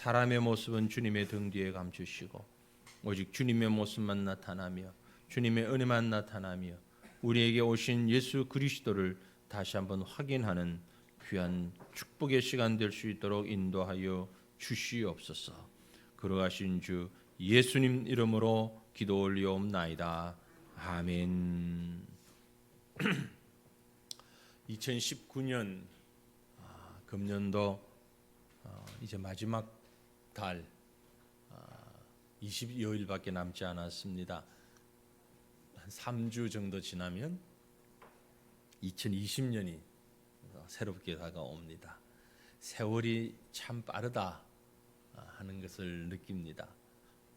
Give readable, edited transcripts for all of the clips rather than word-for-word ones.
사람의 모습은 주님의 등 뒤에 감추시고 오직 주님의 모습만 나타나며 주님의 은혜만 나타나며 우리에게 오신 예수 그리스도를 다시 한번 확인하는 귀한 축복의 시간 될 수 있도록 인도하여 주시옵소서. 걸어가신 주 예수님 이름으로 기도 올리옵나이다. 아멘. 2019년 금년도 이제 마지막 달 20여일밖에 남지 않았습니다. 한 3주 정도 지나면 2020년이 새롭게 다가옵니다. 세월이 참 빠르다 하는 것을 느낍니다.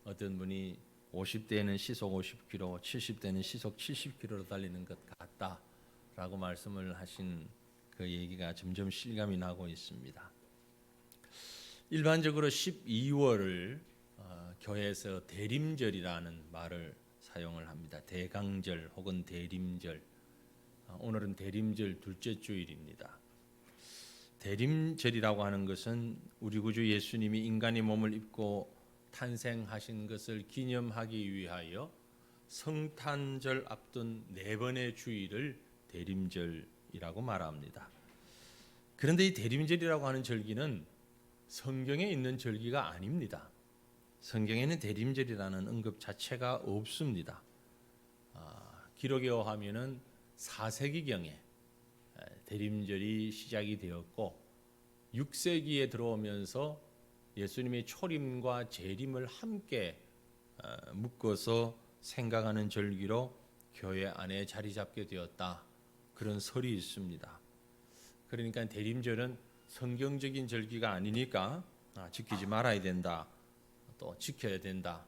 어떤 분이 50대에는 시속 50km, 70대는 시속 70km로 달리는 것 같다라고 말씀을 하신 그 얘기가 점점 실감이 나고 있습니다. 일반적으로 12월을 교회에서 대림절이라는 말을 사용을 합니다. 대강절 혹은 대림절. 오늘은 대림절 둘째 주일입니다. 대림절이라고 하는 것은 우리 구주 예수님이 인간의 몸을 입고 탄생하신 것을 기념하기 위하여 성탄절 앞둔 4번의 주일을 대림절이라고 말합니다. 그런데 이 대림절이라고 하는 절기는 성경에 있는 절기가 아닙니다. 성경에는 대림절이라는 언급 자체가 없습니다. 기록에 의하면은 4세기경에 대림절이 시작이 되었고 6세기에 들어오면서 예수님의 초림과 재림을 함께 묶어서 생각하는 절기로 교회 안에 자리 잡게 되었다. 그런 설이 있습니다. 그러니까 대림절은 성경적인 절기가 아니니까 지키지 말아야 된다. 또 지켜야 된다.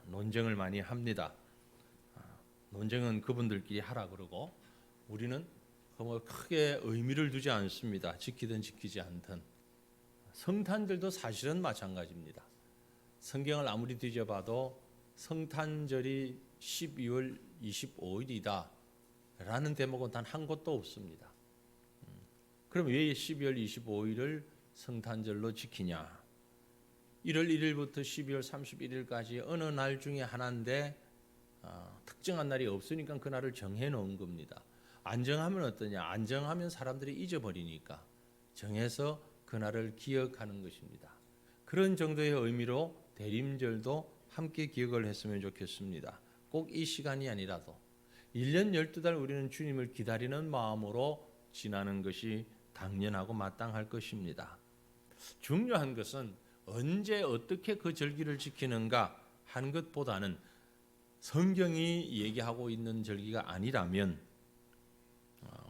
논쟁을 많이 합니다. 논쟁은 그분들끼리 하라 그러고 우리는 뭐 크게 의미를 두지 않습니다. 지키든 지키지 않든. 성탄절도 사실은 마찬가지입니다. 성경을 아무리 뒤져봐도 성탄절이 12월 25일이다 라는 대목은 단 한 곳도 없습니다. 그럼 왜 12월 25일을 성탄절로 지키냐? 1월 1일부터 12월 31일까지 어느 날 중에 하나인데 특정한 날이 없으니까 그 날을 정해놓은 겁니다. 안 정하면 어떠냐? 안 정하면 사람들이 잊어버리니까 정해서 그날을 기억하는 것입니다. 그런 정도의 의미로 대림절도 함께 기억을 했으면 좋겠습니다. 꼭 이 시간이 아니라도 1년 12달 우리는 주님을 기다리는 마음으로 지나는 것이 당연하고 마땅할 것입니다. 중요한 것은 언제 어떻게 그 절기를 지키는가 하는 것보다는 성경이 얘기하고 있는 절기가 아니라면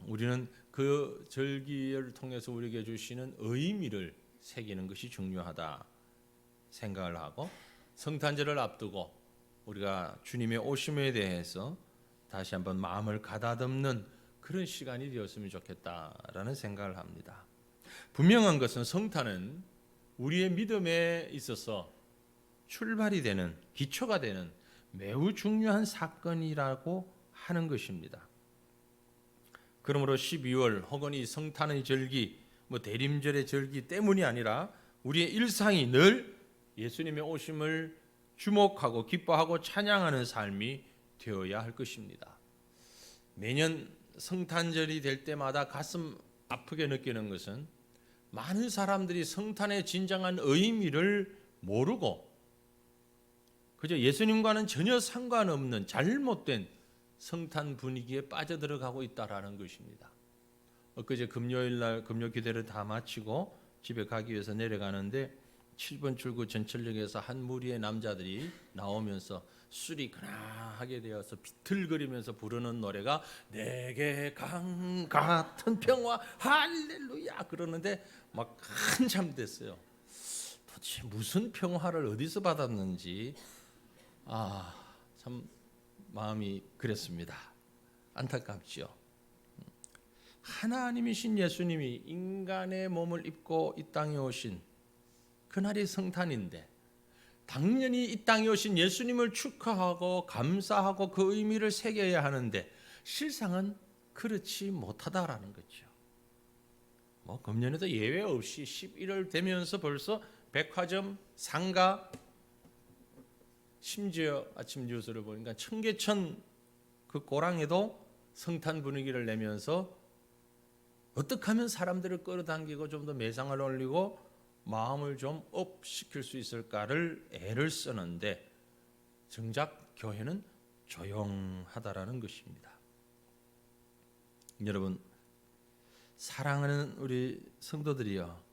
우리는 그 절기를 통해서 우리에게 주시는 의미를 새기는 것이 중요하다 생각을 하고 성탄절을 앞두고 우리가 주님의 오심에 대해서 다시 한번 마음을 가다듬는 그런 시간이 되었으면 좋겠다라는 생각을 합니다. 분명한 것은 성탄은 우리의 믿음에 있어서 출발이 되는 기초가 되는 매우 중요한 사건이라고 하는 것입니다. 그러므로 12월 혹은 이 성탄의 절기, 대림절의 절기 때문이 아니라 우리의 일상이 늘 예수님의 오심을 주목하고 기뻐하고 찬양하는 삶이 되어야 할 것입니다. 매년 성탄절이 될 때마다 가슴 아프게 느끼는 것은 많은 사람들이 성탄의 진정한 의미를 모르고 그저 예수님과는 전혀 상관없는 잘못된 성탄 분위기에 빠져들어가고 있다라는 것입니다. 엊그제 금요일날 금요 기대를 다 마치고 집에 가기 위해서 내려가는데 7번 출구 전철역에서 한 무리의 남자들이 나오면서 술이 그나하게 되어서 비틀거리면서 부르는 노래가 내게 강 같은 평화 할렐루야 그러는데 막 한참 됐어요. 도대체 무슨 평화를 어디서 받았는지 참 마음이 그랬습니다. 안타깝죠. 하나님이신 예수님이 인간의 몸을 입고 이 땅에 오신 그날이 성탄인데 당연히 이 땅에 오신 예수님을 축하하고 감사하고 그 의미를 새겨야 하는데 실상은 그렇지 못하다라는 거죠. 금년에도 예외 없이 11월 되면서 벌써 백화점, 상가, 심지어 아침 뉴스를 보니까 청계천 그 고랑에도 성탄 분위기를 내면서 어떻게 하면 사람들을 끌어당기고 좀 더 매상을 올리고 마음을 좀 업시킬 수 있을까를 애를 쓰는데 정작 교회는 조용하다라는 것입니다. 여러분, 사랑하는 우리 성도들이여,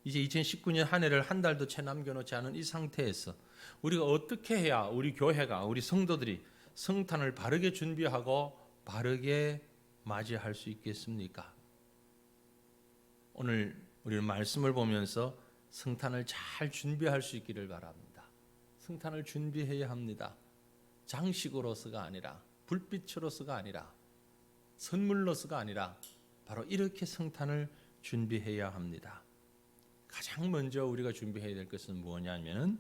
이제 2019년 한 해를 한 달도 채 남겨놓지 않은 이 상태에서 우리가 어떻게 해야 우리 교회가, 우리 성도들이 성탄을 바르게 준비하고 바르게 맞이할 수 있겠습니까? 오늘 우리는 말씀을 보면서 성탄을 잘 준비할 수 있기를 바랍니다. 성탄을 준비해야 합니다. 장식으로서가 아니라, 불빛으로서가 아니라, 선물로서가 아니라 바로 이렇게 성탄을 준비해야 합니다. 가장 먼저 우리가 준비해야 될 것은 뭐냐면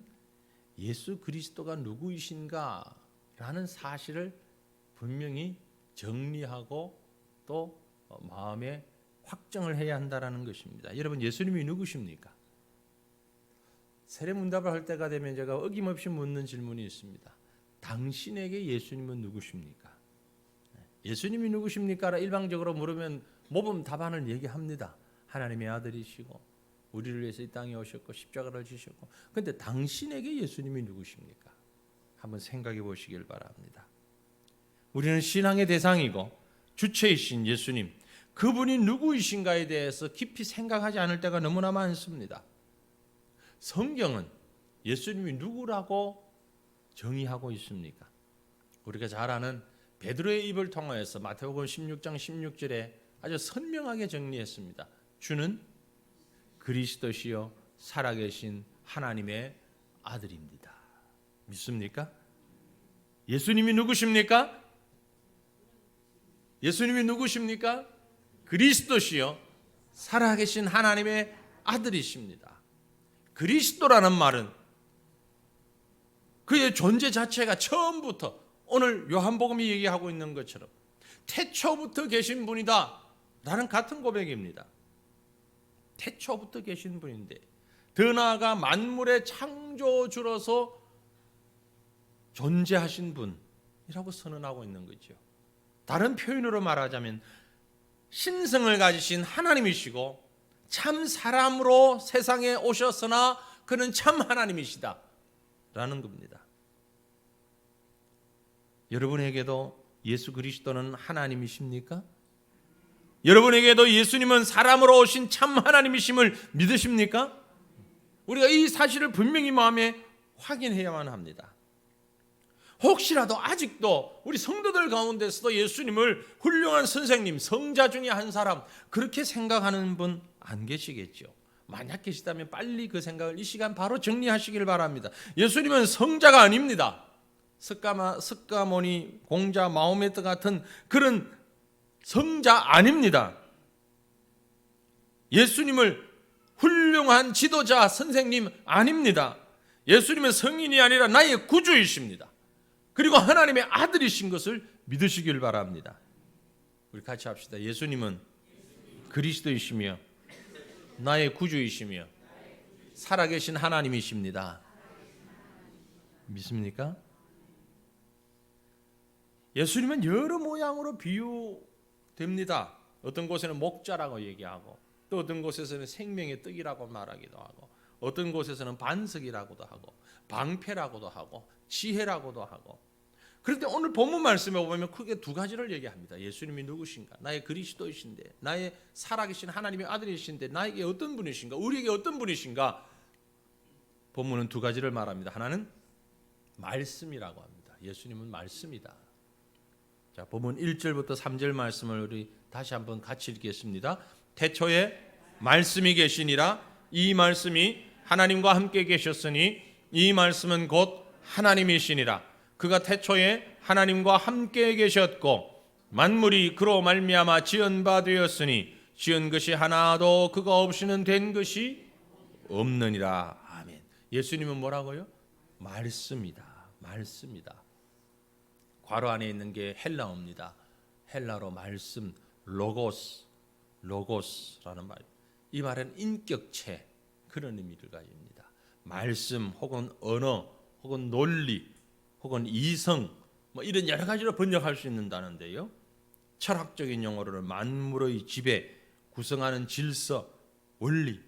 예수 그리스도가 누구이신가 라는 사실을 분명히 정리하고 또 마음에 확정을 해야 한다는 것입니다. 여러분, 예수님이 누구십니까? 세례문답을 할 때가 되면 제가 어김없이 묻는 질문이 있습니다. 당신에게 예수님은 누구십니까? 예수님이 누구십니까? 일방적으로 물으면 모범 답안을 얘기합니다. 하나님의 아들이시고 우리를 위해서 이 땅에 오셨고 십자가를 지셨고. 그런데 당신에게 예수님이 누구십니까? 한번 생각해 보시길 바랍니다. 우리는 신앙의 대상이고 주체이신 예수님, 그분이 누구이신가에 대해서 깊이 생각하지 않을 때가 너무나 많습니다. 성경은 예수님이 누구라고 정의하고 있습니까? 우리가 잘 아는 베드로의 입을 통하여서 마태복음 16장 16절에 아주 선명하게 정리했습니다. 주는 그리스도시요 살아계신 하나님의 아들입니다. 믿습니까? 예수님이 누구십니까? 예수님이 누구십니까? 그리스도시요 살아계신 하나님의 아들이십니다. 그리스도라는 말은 그의 존재 자체가 처음부터 오늘 요한복음이 얘기하고 있는 것처럼 태초부터 계신 분이다 라는 같은 고백입니다. 태초부터 계신 분인데 더 나아가 만물의 창조주로서 존재하신 분이라고 선언하고 있는 거죠. 다른 표현으로 말하자면 신성을 가지신 하나님이시고 참 사람으로 세상에 오셨으나 그는 참 하나님이시다 라는 겁니다. 여러분에게도 예수 그리스도는 하나님이십니까? 여러분에게도 예수님은 사람으로 오신 참 하나님이심을 믿으십니까? 우리가 이 사실을 분명히 마음에 확인해야만 합니다. 혹시라도 아직도 우리 성도들 가운데서도 예수님을 훌륭한 선생님, 성자 중에 한 사람 그렇게 생각하는 분 안 계시겠죠? 만약 계시다면 빨리 그 생각을 이 시간 바로 정리하시길 바랍니다. 예수님은 성자가 아닙니다. 스가모니, 공자, 마호메트 같은 그런 성자 아닙니다. 예수님을 훌륭한 지도자, 선생님 아닙니다. 예수님은 성인이 아니라 나의 구주이십니다. 그리고 하나님의 아들이신 것을 믿으시길 바랍니다. 우리 같이 합시다. 예수님은 그리스도이시며 나의 구주이시며 살아계신 하나님이십니다. 믿습니까? 예수님은 여러 모양으로 비유됩니다. 어떤 곳에는 목자라고 얘기하고 또 어떤 곳에서는 생명의 떡이라고 말하기도 하고 어떤 곳에서는 반석이라고도 하고 방패라고도 하고 지혜라고도 하고. 그런데 오늘 본문 말씀에 보면 크게 두 가지를 얘기합니다. 예수님이 누구신가? 나의 그리스도이신데, 나의 살아계신 하나님의 아들이신데 나에게 어떤 분이신가? 우리에게 어떤 분이신가? 본문은 두 가지를 말합니다. 하나는 말씀이라고 합니다. 예수님은 말씀이다. 자, 본문 1절부터 3절 말씀을 우리 다시 한번 같이 읽겠습니다. 태초에 말씀이 계시니라. 이 말씀이 하나님과 함께 계셨으니 이 말씀은 곧 하나님이시니라. 그가 태초에 하나님과 함께 계셨고 만물이 그로 말미암아 지은 바 되었으니 지은 것이 하나도 그가 없이는 된 것이 없느니라. 아멘. 예수님은 뭐라고요? 말씀이다. 말씀이다. 괄호 안에 있는 게 헬라어입니다. 헬라로 말씀, 로고스라는 말. 이 말은 인격체 그런 의미를 가집니다. 말씀 혹은 언어 혹은 논리 혹은 이성 이런 여러 가지로 번역할 수 있는다는데요. 철학적인 용어로는 만물의 지배, 구성하는 질서, 원리,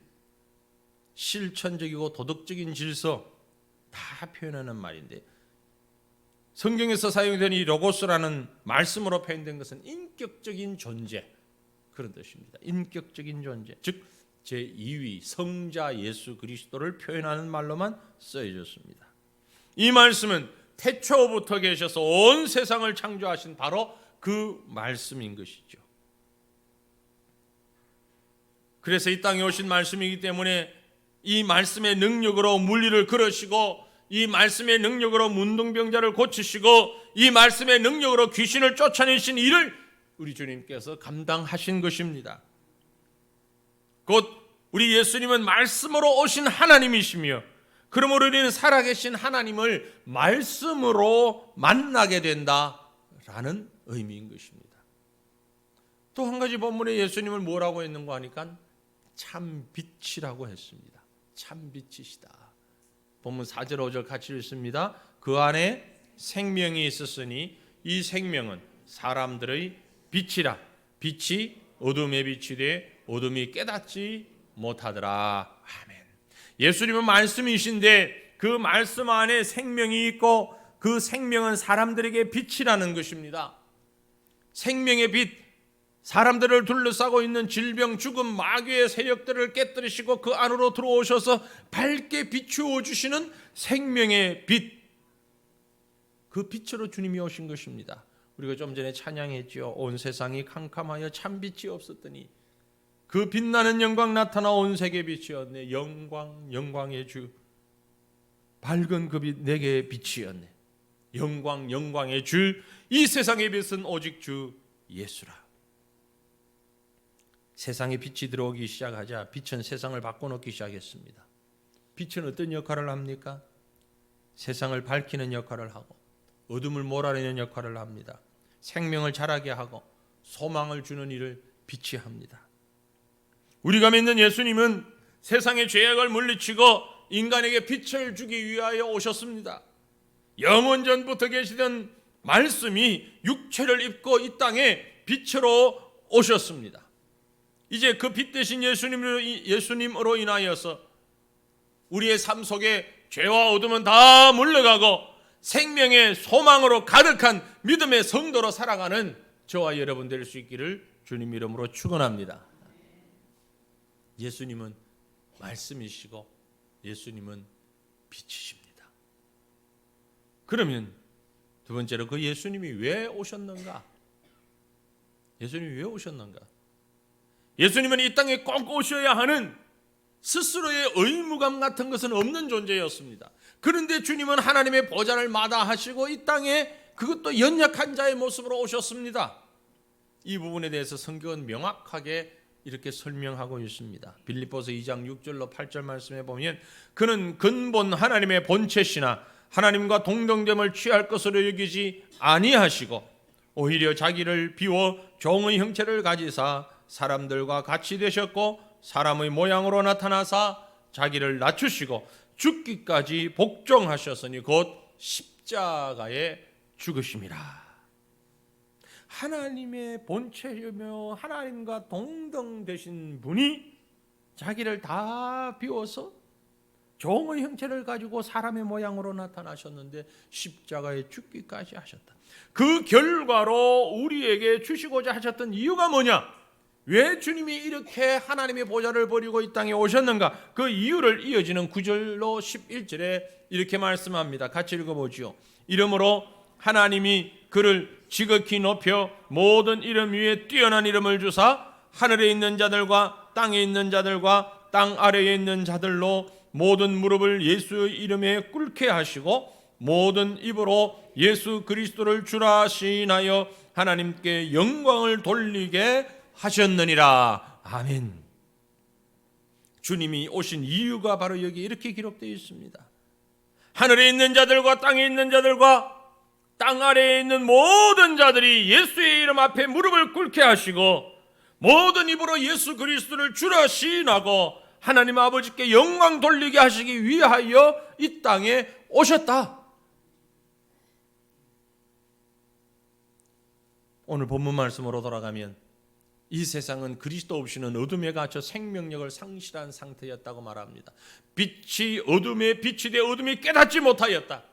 실천적이고 도덕적인 질서 다 표현하는 말인데, 성경에서 사용된 이 로고스라는 말씀으로 표현된 것은 인격적인 존재, 그런 뜻입니다. 인격적인 존재, 즉 제2위 성자 예수 그리스도를 표현하는 말로만 쓰여졌습니다. 이 말씀은 태초부터 계셔서 온 세상을 창조하신 바로 그 말씀인 것이죠. 그래서 이 땅에 오신 말씀이기 때문에 이 말씀의 능력으로 물리를 걸으시고, 이 말씀의 능력으로 문둥병자를 고치시고, 이 말씀의 능력으로 귀신을 쫓아내신 일을 우리 주님께서 감당하신 것입니다. 곧 우리 예수님은 말씀으로 오신 하나님이시며, 그러므로 우리는 살아계신 하나님을 말씀으로 만나게 된다라는 의미인 것입니다. 또 한 가지 본문에 예수님을 뭐라고 했는가 하니까 참 빛이라고 했습니다. 참 빛이시다. 본문 4절 5절 같이 읽습니다. 그 안에 생명이 있었으니 이 생명은 사람들의 빛이라. 빛이 어둠의 빛이 돼 어둠이 깨닫지 못하더라. 아멘. 예수님은 말씀이신데 그 말씀 안에 생명이 있고, 그 생명은 사람들에게 빛이라는 것입니다. 생명의 빛, 사람들을 둘러싸고 있는 질병, 죽음, 마귀의 세력들을 깨뜨리시고 그 안으로 들어오셔서 밝게 비추어 주시는 생명의 빛, 그 빛으로 주님이 오신 것입니다. 우리가 좀 전에 찬양했죠. 온 세상이 캄캄하여 참 빛이 없었더니 그 빛나는 영광 나타나 온 세계 빛이었네. 영광, 영광의 주, 밝은 그 빛 내게 빛이었네. 영광, 영광의 주, 이 세상의 빛은 오직 주 예수라. 세상에 빛이 들어오기 시작하자 빛은 세상을 바꿔놓기 시작했습니다. 빛은 어떤 역할을 합니까? 세상을 밝히는 역할을 하고 어둠을 몰아내는 역할을 합니다. 생명을 자라게 하고 소망을 주는 일을 빛이 합니다. 우리가 믿는 예수님은 세상의 죄악을 물리치고 인간에게 빛을 주기 위하여 오셨습니다. 영원전부터 계시던 말씀이 육체를 입고 이 땅에 빛으로 오셨습니다. 이제 그 빛 대신 예수님으로 인하여서 우리의 삶 속에 죄와 어둠은 다 물러가고 생명의 소망으로 가득한 믿음의 성도로 살아가는 저와 여러분 될 수 있기를 주님 이름으로 축원합니다. 예수님은 말씀이시고 예수님은 빛이십니다. 그러면 두 번째로 그 예수님이 왜 오셨는가? 예수님이 왜 오셨는가? 예수님은 이 땅에 꼭 오셔야 하는 스스로의 의무감 같은 것은 없는 존재였습니다. 그런데 주님은 하나님의 보좌를 마다하시고 이 땅에 그것도 연약한 자의 모습으로 오셨습니다. 이 부분에 대해서 성경은 명확하게 이렇게 설명하고 있습니다. 빌립보서 2장 6절로 8절 말씀에 보면 그는 근본 하나님의 본체시나 하나님과 동등됨을 취할 것으로 여기지 아니하시고 오히려 자기를 비워 종의 형체를 가지사 사람들과 같이 되셨고 사람의 모양으로 나타나사 자기를 낮추시고 죽기까지 복종하셨으니 곧 십자가에 죽으심이라. 하나님의 본체이며 하나님과 동등되신 분이 자기를 다 비워서 종의 형체를 가지고 사람의 모양으로 나타나셨는데 십자가에 죽기까지 하셨다. 그 결과로 우리에게 주시고자 하셨던 이유가 뭐냐? 왜 주님이 이렇게 하나님의 보좌를 버리고 이 땅에 오셨는가? 그 이유를 이어지는 9절로 11절에 이렇게 말씀합니다. 같이 읽어보지요. 이러므로 하나님이 그를 지극히 높여 모든 이름 위에 뛰어난 이름을 주사 하늘에 있는 자들과 땅에 있는 자들과 땅 아래에 있는 자들로 모든 무릎을 예수의 이름에 꿇게 하시고 모든 입으로 예수 그리스도를 주라 시인하여 하나님께 영광을 돌리게 하셨느니라. 아멘. 주님이 오신 이유가 바로 여기 이렇게 기록되어 있습니다. 하늘에 있는 자들과 땅에 있는 자들과 땅 아래에 있는 모든 자들이 예수의 이름 앞에 무릎을 꿇게 하시고 모든 입으로 예수 그리스도를 주라 시인하고 하나님 아버지께 영광 돌리게 하시기 위하여 이 땅에 오셨다. 오늘 본문 말씀으로 돌아가면 이 세상은 그리스도 없이는 어둠에 갇혀 생명력을 상실한 상태였다고 말합니다. 빛이 어둠에 빛이 되어 어둠이 깨닫지 못하였다.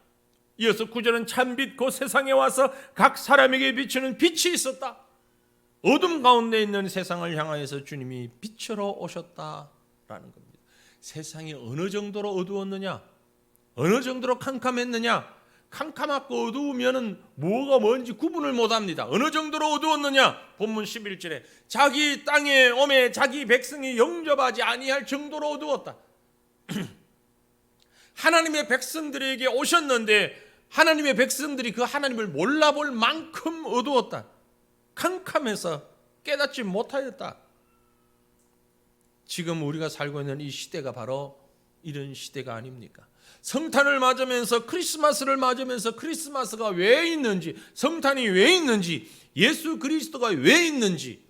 이어서 9절은 참빛 곧 세상에 와서 각 사람에게 비추는 빛이 있었다. 어둠 가운데 있는 세상을 향하여서 주님이 빛으로 오셨다라는 겁니다. 세상이 어느 정도로 어두웠느냐, 어느 정도로 캄캄했느냐, 캄캄하고 어두우면 뭐가 뭔지 구분을 못합니다. 어느 정도로 어두웠느냐, 본문 11절에 자기 땅에 오매 자기 백성이 영접하지 아니할 정도로 어두웠다. 하나님의 백성들에게 오셨는데 하나님의 백성들이 그 하나님을 몰라볼 만큼 어두웠다. 캄캄해서 깨닫지 못하였다. 지금 우리가 살고 있는 이 시대가 바로 이런 시대가 아닙니까? 성탄을 맞으면서 크리스마스를 맞으면서 크리스마스가 왜 있는지, 성탄이 왜 있는지, 예수 그리스도가 왜 있는지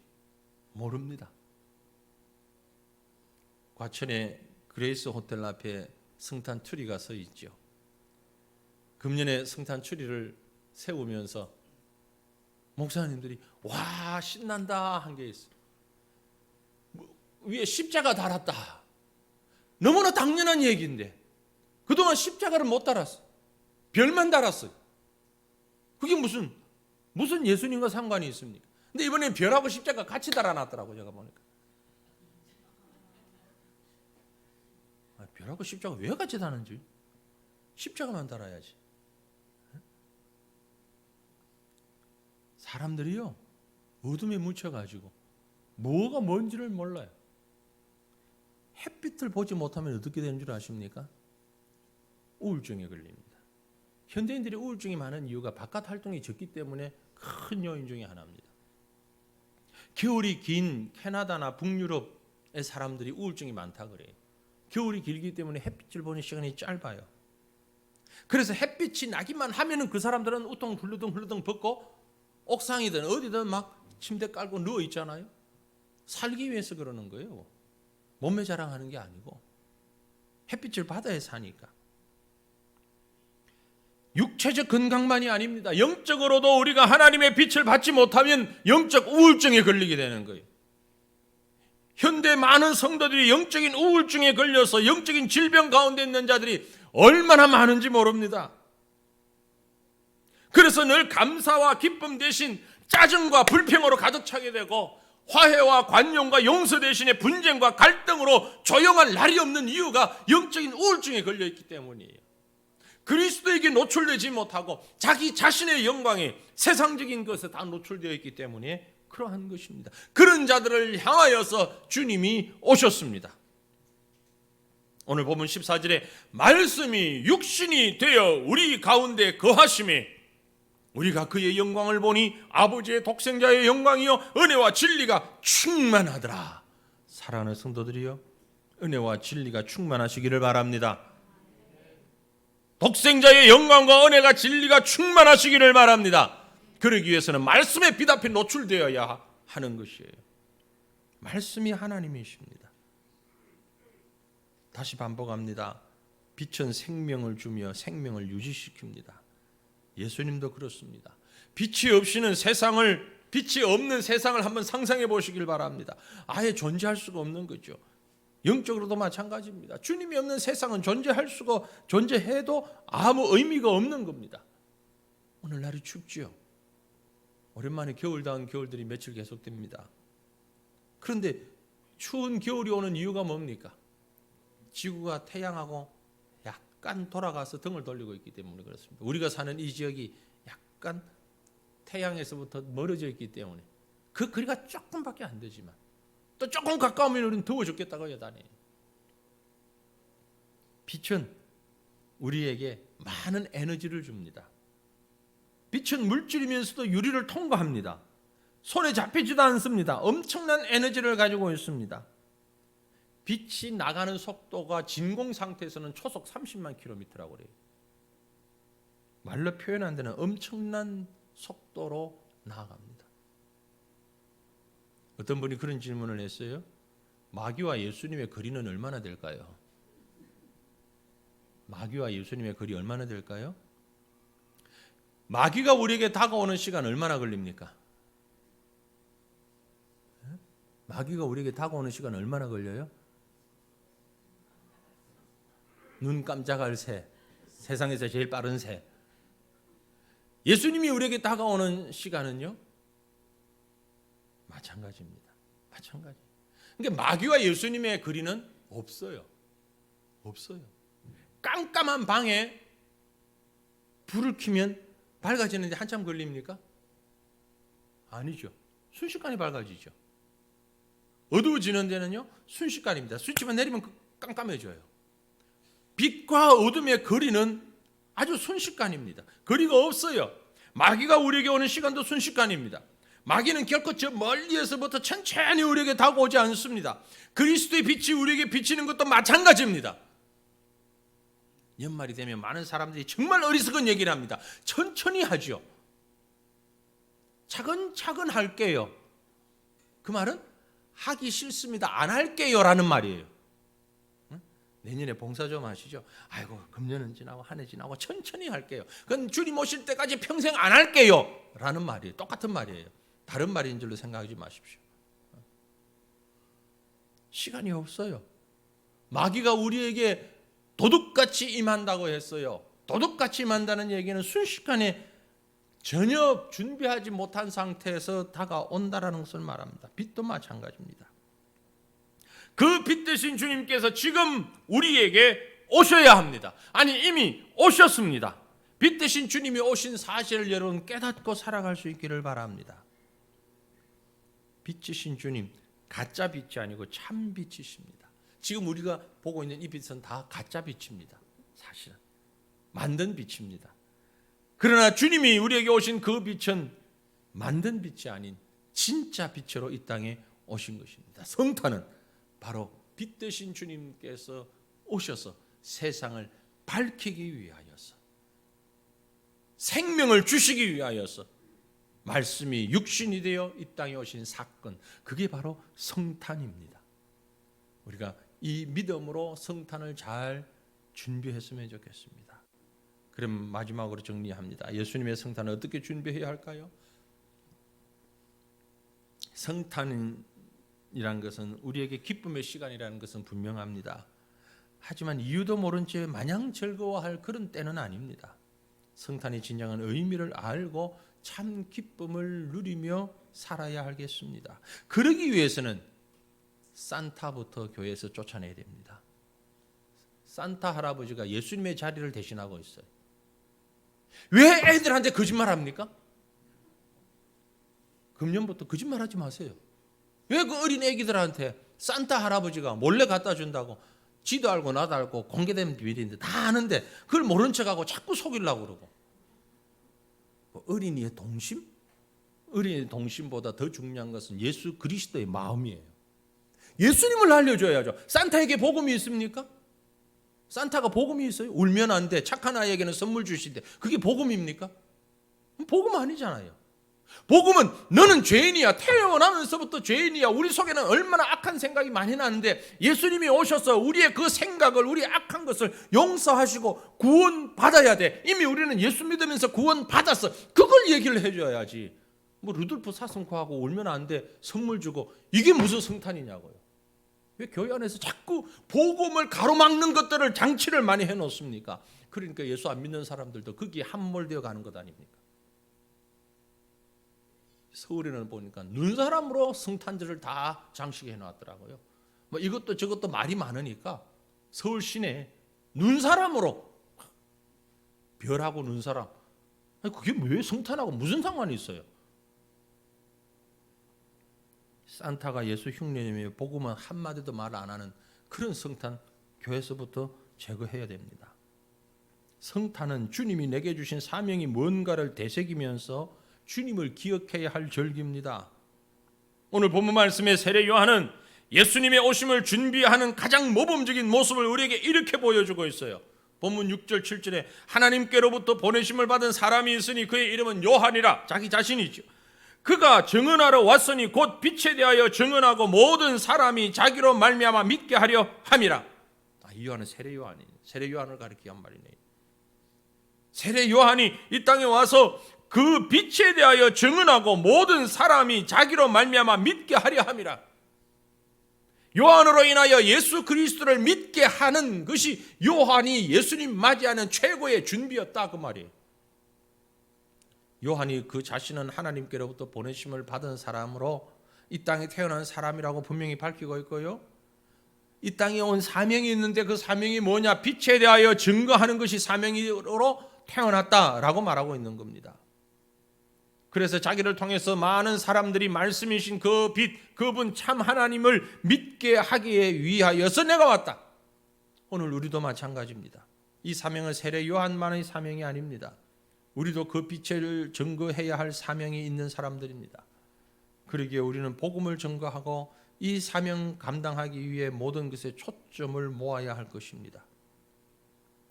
모릅니다. 과천의 그레이스 호텔 앞에 성탄 트리가 서 있죠. 금년에 성탄 트리를 세우면서 목사님들이 와 신난다 한 게 있어요. 위에 십자가 달았다. 너무나 당연한 얘기인데 그동안 십자가를 못 달았어. 별만 달았어요. 그게 무슨 예수님과 상관이 있습니까? 근데 이번엔 별하고 십자가 같이 달아놨더라고요. 제가 보니까. 별하고 십자가 왜 같이 다는지. 십자가만 달아야지. 사람들이요 어둠에 묻혀가지고 뭐가 뭔지를 몰라요. 햇빛을 보지 못하면 어떻게 되는 줄 아십니까? 우울증에 걸립니다. 현대인들이 우울증이 많은 이유가 바깥 활동이 적기 때문에 큰 요인 중에 하나입니다. 겨울이 긴 캐나다나 북유럽의 사람들이 우울증이 많다 그래요. 겨울이 길기 때문에 햇빛을 보는 시간이 짧아요. 그래서 햇빛이 나기만 하면은 그 사람들은 우통 훌러덩 벗고 옥상이든 어디든 막 침대 깔고 누워 있잖아요. 살기 위해서 그러는 거예요. 몸매 자랑하는 게 아니고 햇빛을 받아야 사니까. 육체적 건강만이 아닙니다. 영적으로도 우리가 하나님의 빛을 받지 못하면 영적 우울증에 걸리게 되는 거예요. 현대 많은 성도들이 영적인 우울증에 걸려서 영적인 질병 가운데 있는 자들이 얼마나 많은지 모릅니다. 그래서 늘 감사와 기쁨 대신 짜증과 불평으로 가득 차게 되고 화해와 관용과 용서 대신에 분쟁과 갈등으로 조용할 날이 없는 이유가 영적인 우울증에 걸려있기 때문이에요. 그리스도에게 노출되지 못하고 자기 자신의 영광에 세상적인 것에 다 노출되어 있기 때문에 그러한 것입니다. 그런 자들을 향하여서 주님이 오셨습니다. 오늘 본문 14절에 말씀이 육신이 되어 우리 가운데 거하심에 우리가 그의 영광을 보니 아버지의 독생자의 영광이요 은혜와 진리가 충만하더라. 사랑하는 성도들이요 은혜와 진리가 충만하시기를 바랍니다. 독생자의 영광과 은혜가 진리가 충만하시기를 바랍니다. 그러기 위해서는 말씀의 빛 앞에 노출되어야 하는 것이에요. 말씀이 하나님이십니다. 다시 반복합니다. 빛은 생명을 주며 생명을 유지시킵니다. 예수님도 그렇습니다. 빛이 없는 세상을 한번 상상해 보시길 바랍니다. 아예 존재할 수가 없는 거죠. 영적으로도 마찬가지입니다. 주님이 없는 세상은 존재해도 아무 의미가 없는 겁니다. 오늘날이 춥지요. 오랜만에 겨울다운 겨울들이 며칠 계속됩니다. 그런데 추운 겨울이 오는 이유가 뭡니까? 지구가 태양하고 약간 돌아가서 등을 돌리고 있기 때문에 그렇습니다. 우리가 사는 이 지역이 약간 태양에서부터 멀어져 있기 때문에 그 거리가 조금밖에 안 되지만 또 조금 가까우면 우리는 더워 죽겠다고 여다니. 빛은 우리에게 많은 에너지를 줍니다. 빛은 물질이면서도 유리를 통과합니다. 손에 잡히지도 않습니다. 엄청난 에너지를 가지고 있습니다. 빛이 나가는 속도가 진공 상태에서는 초속 30만 킬로미터라고 그래요. 말로 표현 안 되는 엄청난 속도로 나아갑니다. 어떤 분이 그런 질문을 했어요. 마귀와 예수님의 거리는 얼마나 될까요? 마귀와 예수님의 거리 얼마나 될까요? 마귀가 우리에게 다가오는 시간 얼마나 걸립니까? 마귀가 우리에게 다가오는 시간 얼마나 걸려요? 눈 깜짝할 새, 세상에서 제일 빠른 새. 예수님이 우리에게 다가오는 시간은요? 마찬가지입니다. 마찬가지. 그러니까 마귀와 예수님의 거리는 없어요. 없어요. 깜깜한 방에 불을 켜면 밝아지는데 한참 걸립니까? 아니죠. 순식간에 밝아지죠. 어두워지는 데는요, 순식간입니다. 스위치만 내리면 깜깜해져요. 빛과 어둠의 거리는 아주 순식간입니다. 거리가 없어요. 마귀가 우리에게 오는 시간도 순식간입니다. 마귀는 결코 저 멀리에서부터 천천히 우리에게 다가오지 않습니다. 그리스도의 빛이 우리에게 비치는 것도 마찬가지입니다. 연말이 되면 많은 사람들이 정말 어리석은 얘기를 합니다. 천천히 하죠. 차근차근 할게요. 그 말은 하기 싫습니다. 안 할게요 라는 말이에요. 내년에 봉사 좀 하시죠. 아이고 금년은 지나고 한 해 지나고 천천히 할게요. 그건 주님 오실 때까지 평생 안 할게요 라는 말이에요. 똑같은 말이에요. 다른 말인 줄로 생각하지 마십시오. 시간이 없어요. 마귀가 우리에게 도둑같이 임한다고 했어요. 도둑같이 임한다는 얘기는 순식간에 전혀 준비하지 못한 상태에서 다가온다라는 것을 말합니다. 빛도 마찬가지입니다. 그 빛 대신 주님께서 지금 우리에게 오셔야 합니다. 아니 이미 오셨습니다. 빛 대신 주님이 오신 사실을 여러분 깨닫고 살아갈 수 있기를 바랍니다. 빛이신 주님, 가짜 빛이 아니고 참 빛이십니다. 지금 우리가 보고 있는 이 빛은 다 가짜 빛입니다. 사실은 만든 빛입니다. 그러나 주님이 우리에게 오신 그 빛은 만든 빛이 아닌 진짜 빛으로 이 땅에 오신 것입니다. 성탄은 바로 빛 되신 주님께서 오셔서 세상을 밝히기 위하여서, 생명을 주시기 위하여서 말씀이 육신이 되어 이 땅에 오신 사건, 그게 바로 성탄입니다. 우리가 이 믿음으로 성탄을 잘 준비했으면 좋겠습니다. 그럼 마지막으로 정리합니다. 예수님의 성탄을 어떻게 준비해야 할까요? 성탄이란 것은 우리에게 기쁨의 시간이라는 것은 분명합니다. 하지만 이유도 모른 채 마냥 즐거워할 그런 때는 아닙니다. 성탄의 진정한 의미를 알고 참 기쁨을 누리며 살아야 하겠습니다. 그러기 위해서는 산타부터 교회에서 쫓아내야 됩니다. 산타 할아버지가 예수님의 자리를 대신하고 있어요. 왜 애들한테 거짓말합니까? 금년부터 거짓말하지 마세요. 왜 그 어린 애기들한테 산타 할아버지가 몰래 갖다 준다고, 지도 알고 나도 알고 공개된 비밀인데 다 아는데 그걸 모른 척하고 자꾸 속이려고 그러고. 어린이의 동심? 어린이의 동심보다 더 중요한 것은 예수 그리스도의 마음이에요. 예수님을 알려줘야죠. 산타에게 복음이 있습니까? 산타가 복음이 있어요? 울면 안 돼. 착한 아이에게는 선물 주신대. 그게 복음입니까? 복음 아니잖아요. 복음은 너는 죄인이야. 태어나면서부터 죄인이야. 우리 속에는 얼마나 악한 생각이 많이 나는데 예수님이 오셔서 우리의 그 생각을, 우리 악한 것을 용서하시고 구원받아야 돼. 이미 우리는 예수 믿으면서 구원받았어. 그걸 얘기를 해줘야지. 뭐 루돌프 사슴코하고 울면 안 돼. 선물 주고. 이게 무슨 성탄이냐고요. 왜 교회 안에서 자꾸 복음을 가로막는 것들을 장치를 많이 해놓습니까? 그러니까 예수 안 믿는 사람들도 거기에 함몰되어 가는 것 아닙니까? 서울에는 보니까 눈사람으로 성탄절을 다 장식해 놨더라고요. 뭐 이것도 저것도 말이 많으니까 서울 시내 눈사람으로, 별하고 눈사람, 그게 왜 성탄하고 무슨 상관이 있어요? 산타가 예수 흉내내며 복음은 한마디도 말 안 하는 그런 성탄, 교회에서부터 제거해야 됩니다. 성탄은 주님이 내게 주신 사명이 뭔가를 되새기면서 주님을 기억해야 할 절기입니다. 오늘 본문 말씀의 세례 요한은 예수님의 오심을 준비하는 가장 모범적인 모습을 우리에게 이렇게 보여주고 있어요. 본문 6절 7절에 하나님께로부터 보내심을 받은 사람이 있으니 그의 이름은 요한이라, 자기 자신이죠. 그가 증언하러 왔으니 곧 빛에 대하여 증언하고 모든 사람이 자기로 말미암아 믿게 하려 함이라. 이 요한은 세례 요한이 세례 요한을 가리키한 말이네. 세례 요한이 이 땅에 와서 그 빛에 대하여 증언하고 모든 사람이 자기로 말미암아 믿게 하려 함이라. 요한으로 인하여 예수 그리스도를 믿게 하는 것이 요한이 예수님 맞이하는 최고의 준비였다 그 말이에요. 요한이 그 자신은 하나님께로부터 보내심을 받은 사람으로 이 땅에 태어난 사람이라고 분명히 밝히고 있고요. 이 땅에 온 사명이 있는데 그 사명이 뭐냐? 빛에 대하여 증거하는 것이 사명으로 태어났다라고 말하고 있는 겁니다. 그래서 자기를 통해서 많은 사람들이 말씀이신 그 빛, 그분 참 하나님을 믿게 하기 위하여서 내가 왔다. 오늘 우리도 마찬가지입니다. 이 사명은 세례 요한만의 사명이 아닙니다. 우리도 그 빛을 증거해야 할 사명이 있는 사람들입니다. 그러기에 우리는 복음을 증거하고 이 사명 감당하기 위해 모든 것에 초점을 모아야 할 것입니다.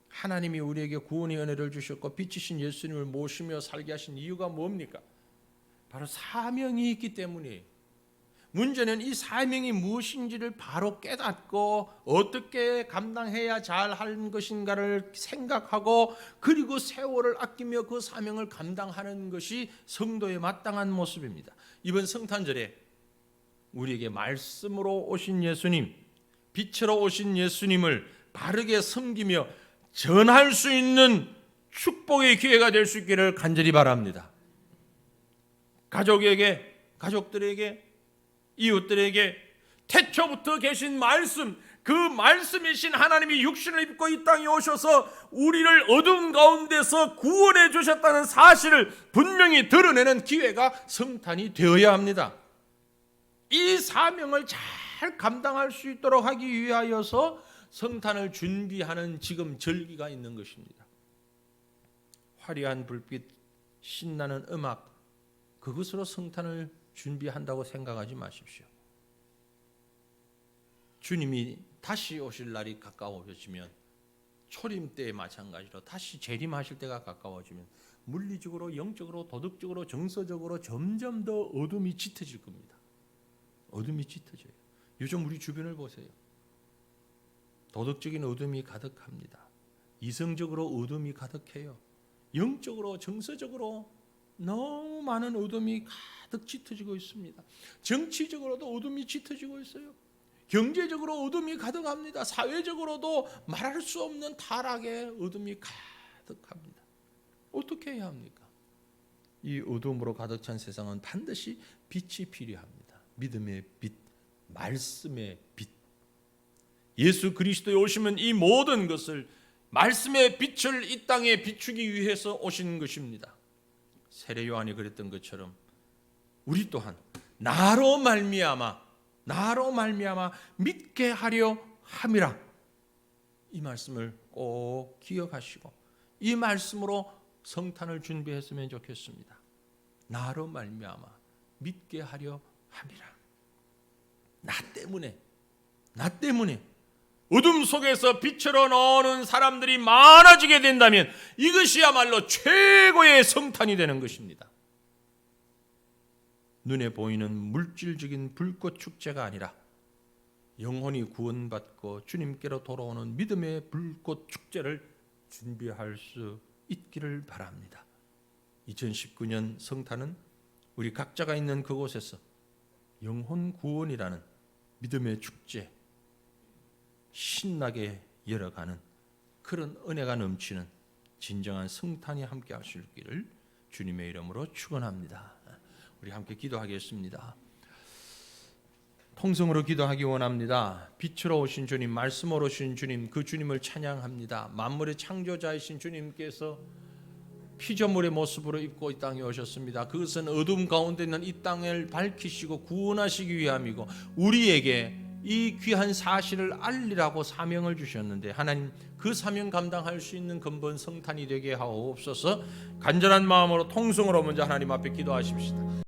하나님이 우리에게 구원의 은혜를 주셨고 빛이신 예수님을 모시며 살게 하신 이유가 뭡니까? 바로 사명이 있기 때문이에요. 문제는 이 사명이 무엇인지를 바로 깨닫고 어떻게 감당해야 잘하는 것인가를 생각하고 그리고 세월을 아끼며 그 사명을 감당하는 것이 성도의 마땅한 모습입니다. 이번 성탄절에 우리에게 말씀으로 오신 예수님, 빛으로 오신 예수님을 바르게 섬기며 전할 수 있는 축복의 기회가 될 수 있기를 간절히 바랍니다. 가족들에게, 이웃들에게 태초부터 계신 말씀, 그 말씀이신 하나님이 육신을 입고 이 땅에 오셔서 우리를 어둠 가운데서 구원해 주셨다는 사실을 분명히 드러내는 기회가 성탄이 되어야 합니다. 이 사명을 잘 감당할 수 있도록 하기 위하여서 성탄을 준비하는 지금 절기가 있는 것입니다. 화려한 불빛, 신나는 음악, 그것으로 성탄을 준비한다고 생각하지 마십시오. 주님이 다시 오실 날이 가까워지면 초림 때에 마찬가지로 다시 재림하실 때가 가까워지면 물리적으로, 영적으로, 도덕적으로, 정서적으로 점점 더 어둠이 짙어질 겁니다. 어둠이 짙어져요. 요즘 우리 주변을 보세요. 도덕적인 어둠이 가득합니다. 이성적으로 어둠이 가득해요. 영적으로, 정서적으로 너무 많은 어둠이 가득 짙어지고 있습니다. 정치적으로도 어둠이 짙어지고 있어요. 경제적으로 어둠이 가득합니다. 사회적으로도 말할 수 없는 타락의 어둠이 가득합니다. 어떻게 해야 합니까? 이 어둠으로 가득 찬 세상은 반드시 빛이 필요합니다. 믿음의 빛, 말씀의 빛. 예수 그리스도에 오시면 이 모든 것을 말씀의 빛을 이 땅에 비추기 위해서 오신 것입니다. 세례 요한이 그랬던 것처럼 우리 또한 나로 말미암아 믿게 하려 함이라. 이 말씀을 꼭 기억하시고 이 말씀으로 성탄을 준비했으면 좋겠습니다. 나로 말미암아 믿게 하려 함이라. 나 때문에 어둠 속에서 빛으로 나오는 사람들이 많아지게 된다면 이것이야말로 최고의 성탄이 되는 것입니다. 눈에 보이는 물질적인 불꽃 축제가 아니라 영혼이 구원받고 주님께로 돌아오는 믿음의 불꽃 축제를 준비할 수 있기를 바랍니다. 2019년 성탄은 우리 각자가 있는 그곳에서 영혼 구원이라는 믿음의 축제 신나게 열어가는 그런 은혜가 넘치는 진정한 성탄이 함께 하실 길을 주님의 이름으로 축원합니다. 우리 함께 기도하겠습니다. 통성으로 기도하기 원합니다. 빛으로 오신 주님, 말씀으로 오신 주님, 그 주님을 찬양합니다. 만물의 창조자이신 주님께서 피조물의 모습으로 입고 이 땅에 오셨습니다. 그것은 어둠 가운데 있는 이 땅을 밝히시고 구원하시기 위함이고 우리에게 이 귀한 사실을 알리라고 사명을 주셨는데 하나님 그 사명 감당할 수 있는 근본 성탄이 되게 하옵소서. 간절한 마음으로 통성으로 먼저 하나님 앞에 기도하십시다.